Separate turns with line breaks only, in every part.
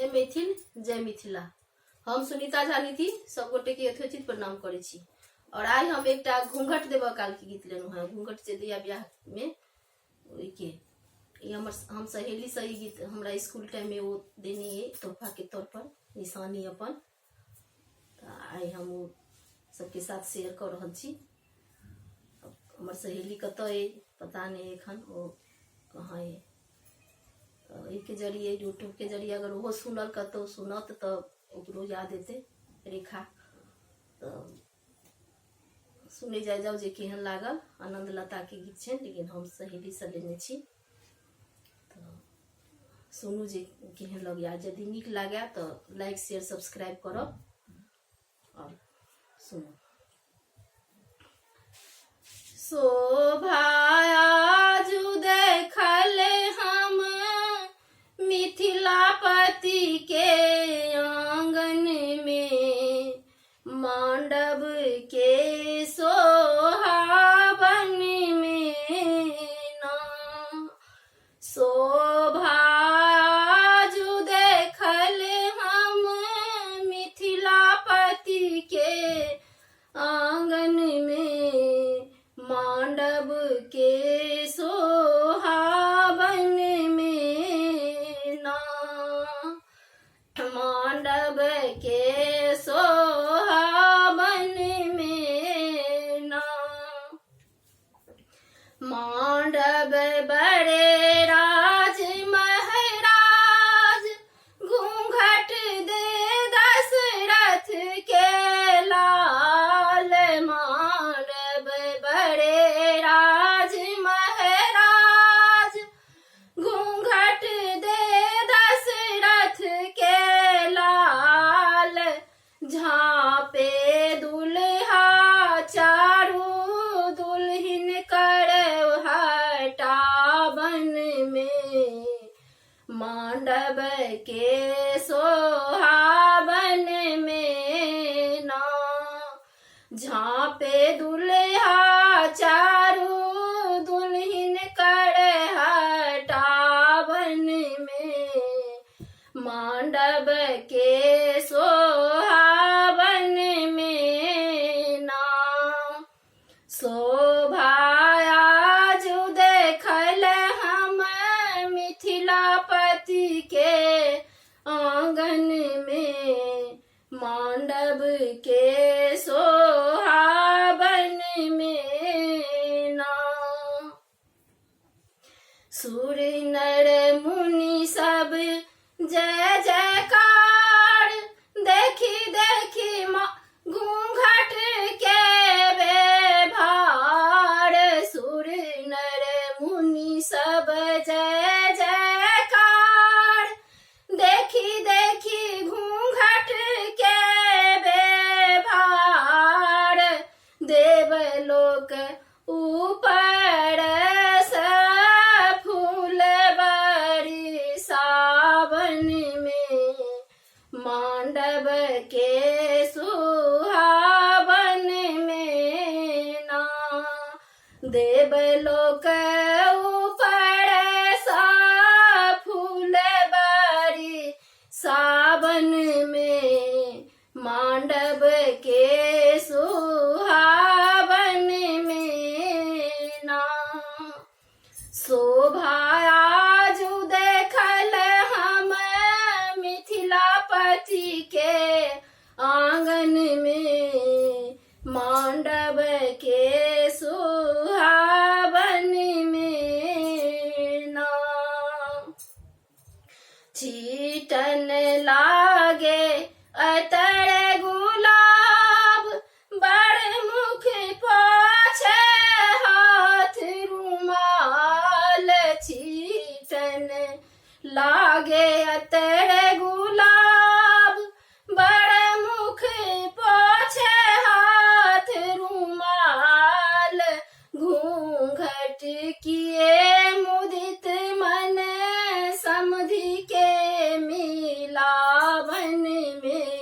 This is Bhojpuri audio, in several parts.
जय मैथिल जय मिथिला। हम सुनीता झानी थी सब गोटे के यथोचित प्रणाम करे छी। और आज हम एक घूंघट देव काल के गीत लेनु है। घूंघट से दिया ब्याह में के हम सहेली से गीत हमरा स्कूल टाइम में वो देनी है तोहफा के तौर पर निशानी अपन। आई हम सबके साथ शेयर कर रहा छी। हमर सहेली कत है पता नहीं एखन वो कहाँ है। के जरिए यूट्यूब के जरिए अगर वो सुनल कतो सुनत तो ओकरो याद एते रेखा तो सुने जाए जाओ जे केहन लागल। आनंद लता के गीत छे लेकिन हम सहेली से लेने छी तो सुनू जे केहन लग। यदि नीक लागे तो लाइक शेयर सब्सक्राइब करब और सुनो। शोभा आजू देखल हम मिथिलापति के आंगन में मांडव के सोहावन में ना शोभा आजू देखल हम मिथिलापति के आंगन में मांडव के सोहावन में ना मांडव के सोहावन में ना मांडव बड़े राज महाराज घूंघट दे दशरथ के लाल मांडव बड़े राज महाराज घूंघट दे दशरथ के लाल झापे दुल्हा चारू दुल्हिन कर हटावन में मांडव के सोहावन में ना झापे दुल्हा चारू दुल्हिन कर हटावन में मांडव के सोहावन में ना शोभा आजू देखल हम मिथिलापति के आंगन में मांडव के सोहावन में ना सुर नर मुनि सब जय जयकार देखी देखी घूंघट के व्यवहार सुर नर मुनि सब जय जयकार देखी देखी घूंघट के व्यवहार देवलोक ऊपर फूल बरी सावन में मांडव के सुहावन में ना देवलोक ऊपर फूल बरी सावन में मांडव के सुहावन में ना शोभा आजू देखल हम मिथिलापति के आंगन में मांडव के सुहावन में ना छीटन लागे अतर गुलाब बड़ मुख पाछे हाथ रुमाल छीटन लागे अतर गुलाब बड़ मुख पाछे हाथ रुमाल घूंघट किए मुदित मन समधि के मिलावन में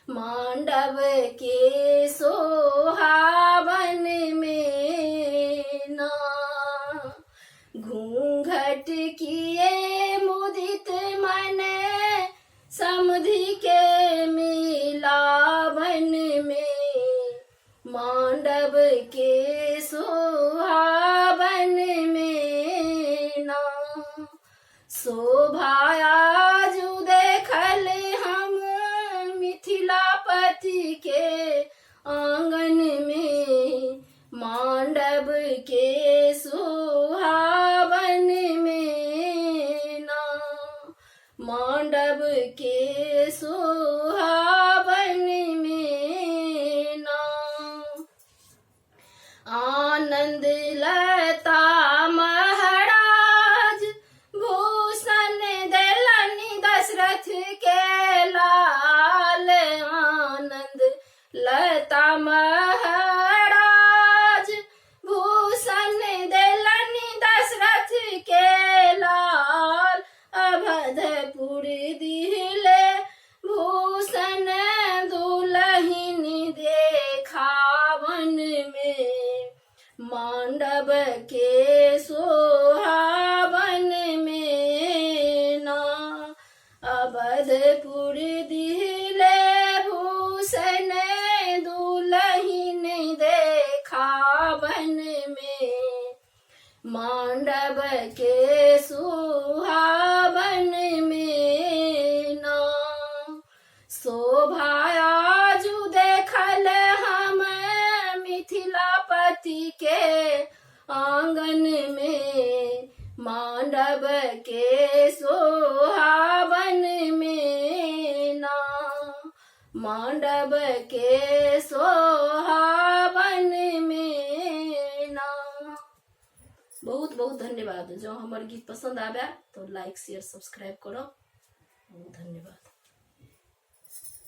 मांडव के सोहावन में ना घूंघट किए मुदित मन पति के आंगन में, मांडव के सुहावन में ना, मांडव के सुहावन में ना। आनंद लता महाराज भूषण देलनि दशरथ के लाल, आनंद लता महाराज भूषण देलनि दशरथ के लाल, अवधपुर दिले भूषण दुलहिन देखावन में, मांडव के सोहावन में ना। अवधपुर दिले भूषण दुलहिन देखावन में, मांडव के सुहावन में ना। शोभा आजू देखल हम मिथिलापति के आंगन में, मांडव के सोहावन में ना, मांडव के सोहावन में ना। बहुत बहुत धन्यवाद। जो हमारे गीत पसंद आवे तो लाइक शेयर सब्सक्राइब करो। बहुत धन्यवाद।